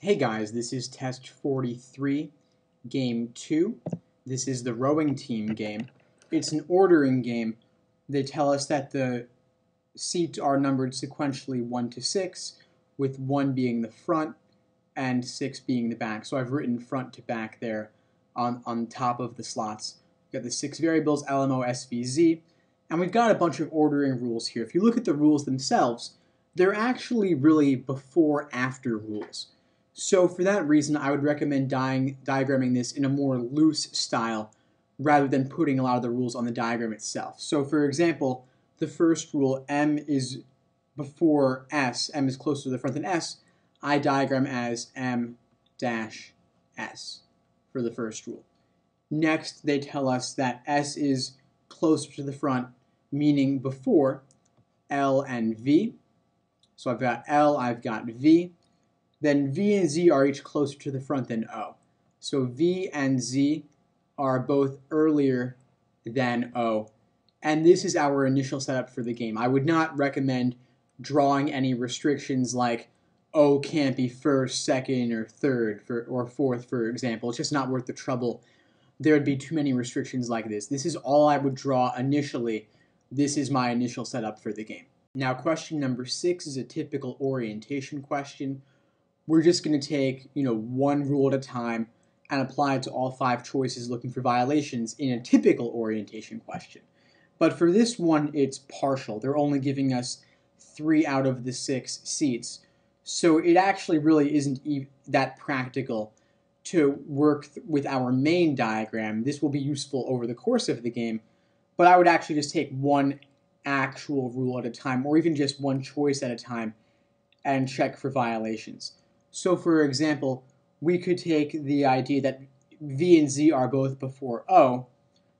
Hey guys, this is test 43, game 2. This is the rowing team game. It's an ordering game. They tell us that the seats are numbered sequentially 1 to 6, with 1 being the front and 6 being the back. So I've written front to back there on top of the slots. We've got the 6 variables, LMO, SVZ, and we've got a bunch of ordering rules here. If you look at the rules themselves, they're actually really before-after rules. So for that reason, I would recommend diagramming this in a more loose style rather than putting a lot of the rules on the diagram itself. So for example, the first rule, M is before S, M is closer to the front than S, I diagram as M dash S for the first rule. Next, they tell us that S is closer to the front, meaning before L and V. So I've got L, I've got V. Then V and Z are each closer to the front than O. So V and Z are both earlier than O. And this is our initial setup for the game. I would not recommend drawing any restrictions like O can't be first, second, or third, or fourth, for example. It's just not worth the trouble. There would be too many restrictions like this. This is all I would draw initially. This is my initial setup for the game. Now, question number 6 is a typical orientation question. We're just going to take, one rule at a time and apply it to all 5 choices looking for violations in a typical orientation question. But for this one, it's partial. They're only giving us 3 out of the 6 seats. So it actually really isn't that practical to work with our main diagram. This will be useful over the course of the game, but I would actually just take one actual rule at a time, or even just one choice at a time, and check for violations. So for example, we could take the idea that V and Z are both before O,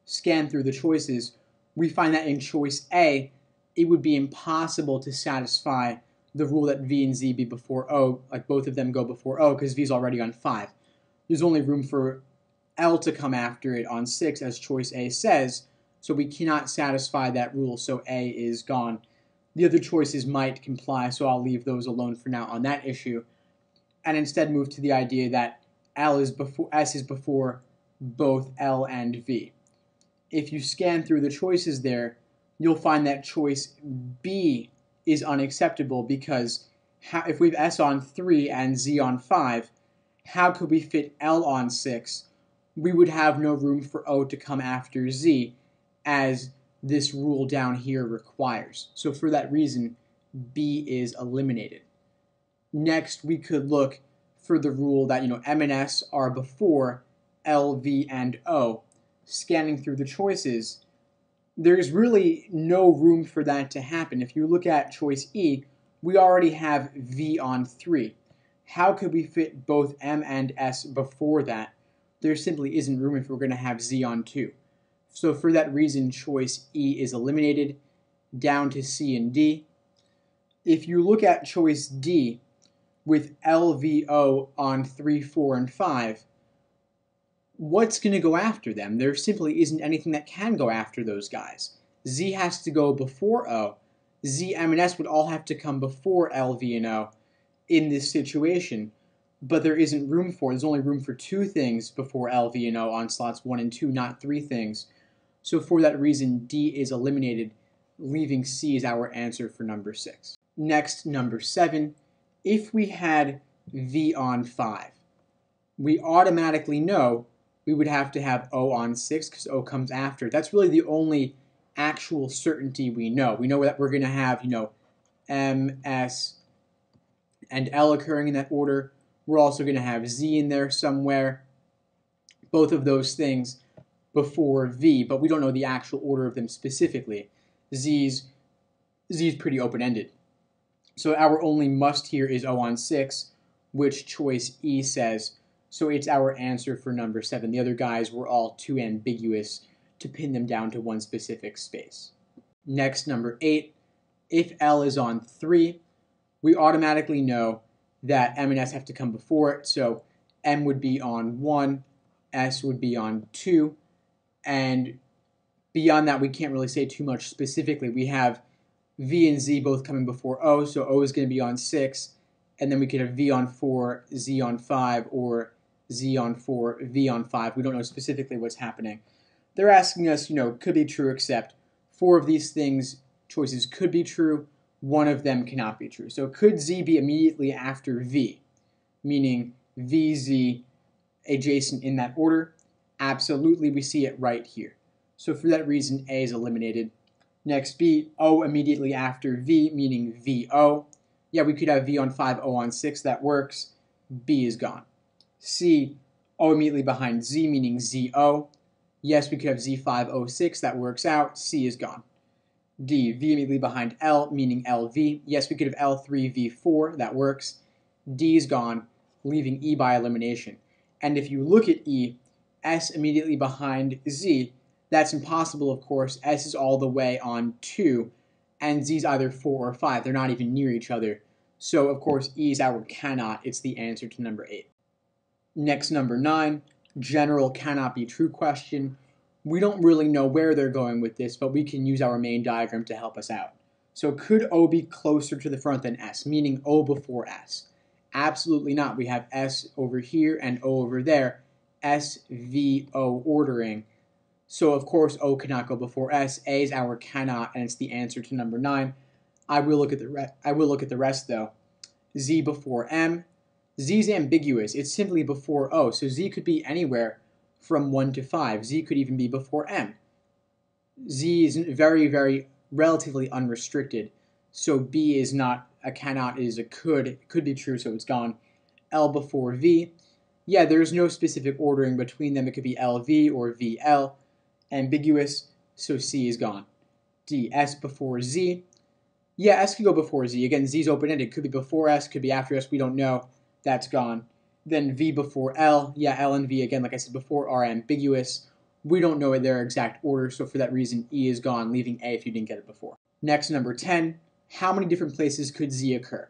scan through the choices. We find that in choice A, it would be impossible to satisfy the rule that V and Z be before O, like both of them go before O, because V is already on 5. There's only room for L to come after it on 6, as choice A says, so we cannot satisfy that rule, so A is gone. The other choices might comply, so I'll leave those alone for now on that issue, and instead move to the idea that S is before both L and V. If you scan through the choices there, you'll find that choice B is unacceptable because if we have S on 3 and Z on 5, how could we fit L on 6? We would have no room for O to come after Z, as this rule down here requires. So for that reason, B is eliminated. Next, we could look for the rule that M and S are before L, V, and O. Scanning through the choices, there's really no room for that to happen. If you look at choice E, we already have V on 3. How could we fit both M and S before that? There simply isn't room if we're going to have Z on 2. So for that reason, choice E is eliminated, down to C and D. If you look at choice D, with LVO on 3, 4, and 5, what's going to go after them? There simply isn't anything that can go after those guys. Z has to go before O. Z, M, and S would all have to come before L, V, and O in this situation, but there isn't room for. There's only room for 2 things before L, V, and O on slots 1 and 2, not 3 things. So for that reason, D is eliminated, leaving C as our answer for number 6. Next, number 7. If we had V on 5, we automatically know we would have to have O on 6 because O comes after. That's really the only actual certainty we know. We know that we're going to have, M, S, and L occurring in that order. We're also going to have Z in there somewhere. Both of those things before V, but we don't know the actual order of them specifically. Z is pretty open-ended. So our only must here is O on 6, which choice E says. So it's our answer for number 7. The other guys were all too ambiguous to pin them down to one specific space. Next, number 8. If L is on 3, we automatically know that M and S have to come before it. So M would be on 1, S would be on 2, and beyond that we can't really say too much specifically. We have V and Z both coming before O, so O is going to be on 6, and then we could have V on 4, Z on 5, or Z on 4, V on 5. We don't know specifically what's happening. They're asking us, could be true except 4 of these choices could be true, 1 of them cannot be true. So could Z be immediately after V, meaning VZ adjacent in that order? Absolutely, we see it right here. So for that reason, A is eliminated. Next, B, O immediately after V, meaning VO. Yeah, we could have V on 5, O on 6, that works. B is gone. C, O immediately behind Z, meaning ZO. Yes, we could have Z5, O6, that works out. C is gone. D, V immediately behind L, meaning LV. Yes, we could have L3, V4, that works. D is gone, leaving E by elimination. And if you look at E, S immediately behind Z, that's impossible, of course. S is all the way on 2, and Z is either 4 or 5. They're not even near each other. So, of course, E is our cannot. It's the answer to number 8. Next, number 9, general cannot be true question. We don't really know where they're going with this, but we can use our main diagram to help us out. So could O be closer to the front than S, meaning O before S? Absolutely not. We have S over here and O over there. S, V, O ordering. So of course O cannot go before S. A is our cannot, and it's the answer to number 9. I will look at the rest though. Z before M. Z is ambiguous. It's simply before O. So Z could be anywhere from 1 to 5. Z could even be before M. Z is very, very relatively unrestricted. So B is not a cannot, it is a could. It could be true, so it's gone. L before V. Yeah, there's no specific ordering between them. It could be LV or VL. Ambiguous, so C is gone. D, S before Z. Yeah, S could go before Z. Again, Z is open-ended. Could be before S, could be after S. We don't know. That's gone. Then V before L. Yeah, L and V, again, like I said before, are ambiguous. We don't know their exact order, so for that reason, E is gone, leaving A if you didn't get it before. Next, number 10. How many different places could Z occur?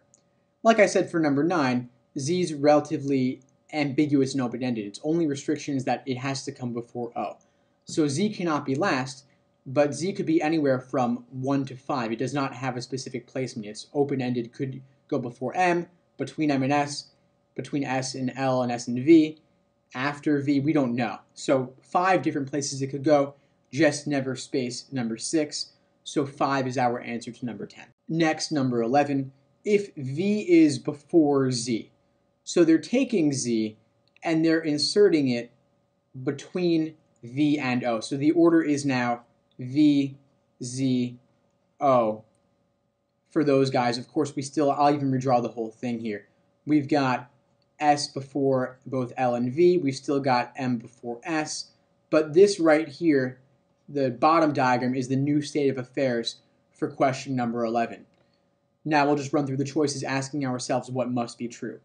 Like I said for number 9, Z is relatively ambiguous and open-ended. Its only restriction is that it has to come before O. So Z cannot be last, but Z could be anywhere from 1 to 5. It does not have a specific placement. It's open-ended, could go before M, between M and S, between S and L and S and V, after V, we don't know. So 5 different places it could go, just never space number 6. So 5 is our answer to number 10. Next, number 11, if V is before Z. So they're taking Z and they're inserting it between V and O. So the order is now V, Z, O. For those guys, of course, I'll even redraw the whole thing here. We've got S before both L and V. We've still got M before S. But this right here, the bottom diagram, is the new state of affairs for question number 11. Now we'll just run through the choices, asking ourselves what must be true.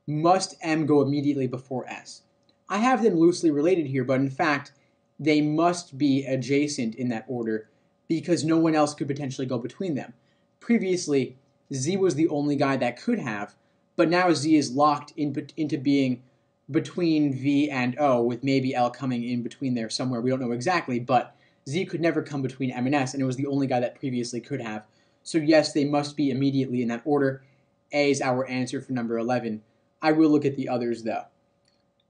Must M go immediately before S? I have them loosely related here, but in fact, they must be adjacent in that order because no one else could potentially go between them. Previously, Z was the only guy that could have, but now Z is locked into being between V and O, with maybe L coming in between there somewhere. We don't know exactly, but Z could never come between M and S, and it was the only guy that previously could have. So yes, they must be immediately in that order. A is our answer for number 11. I will look at the others, though.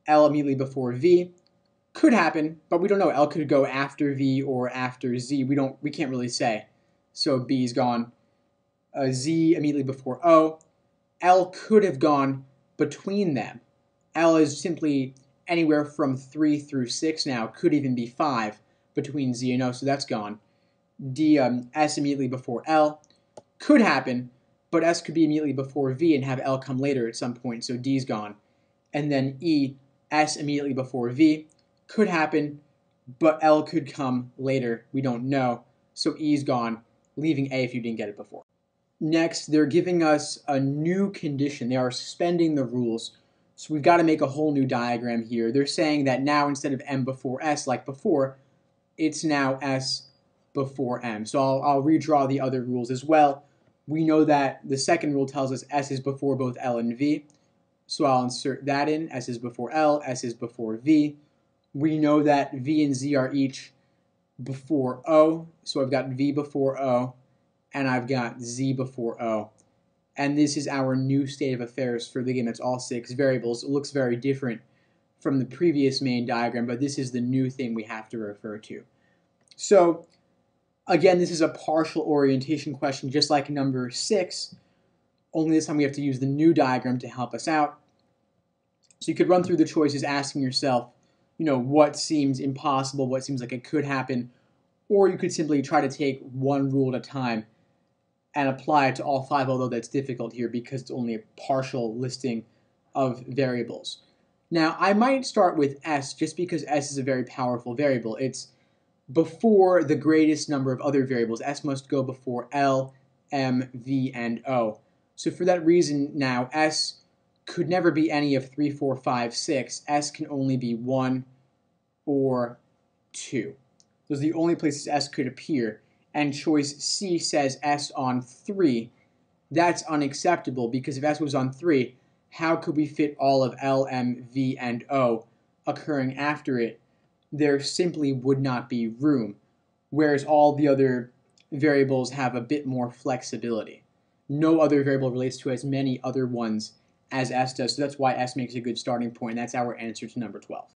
L immediately before V could happen, but we don't know. L could go after V or after Z. We can't really say. So B is gone. Z immediately before O. L could have gone between them. L is simply anywhere from 3 through 6 now. Could even be 5 between Z and O, so that's gone. D, S immediately before L. Could happen, but S could be immediately before V and have L come later at some point, so D's gone. And then E, S immediately before V. Could happen, but L could come later. We don't know, so E's gone, leaving A if you didn't get it before. Next, they're giving us a new condition. They are suspending the rules. So we've got to make a whole new diagram here. They're saying that now instead of M before S like before, it's now S before M. So I'll redraw the other rules as well. We know that the second rule tells us S is before both L and V. So I'll insert that in. S is before L, S is before V. We know that V and Z are each before O. So I've got V before O, and I've got Z before O. and this is our new state of affairs for the game. That's all 6 variables. It looks very different from the previous main diagram, but this is the new thing we have to refer to. So again, this is a partial orientation question, just like number 6, only this time we have to use the new diagram to help us out. So you could run through the choices asking yourself, what seems impossible, what seems like it could happen, or you could simply try to take one rule at a time and apply it to all 5, although that's difficult here because it's only a partial listing of variables. Now, I might start with S just because S is a very powerful variable. It's before the greatest number of other variables. S must go before L, M, V, and O. So for that reason now, S could never be any of 3, 4, 5, 6. S can only be 1 or 2. Those are the only places S could appear. And choice C says S on 3. That's unacceptable because if S was on 3, how could we fit all of L, M, V, and O occurring after it? There simply would not be room, whereas all the other variables have a bit more flexibility. No other variable relates to as many other ones as S does, so that's why S makes a good starting point. That's our answer to number 12.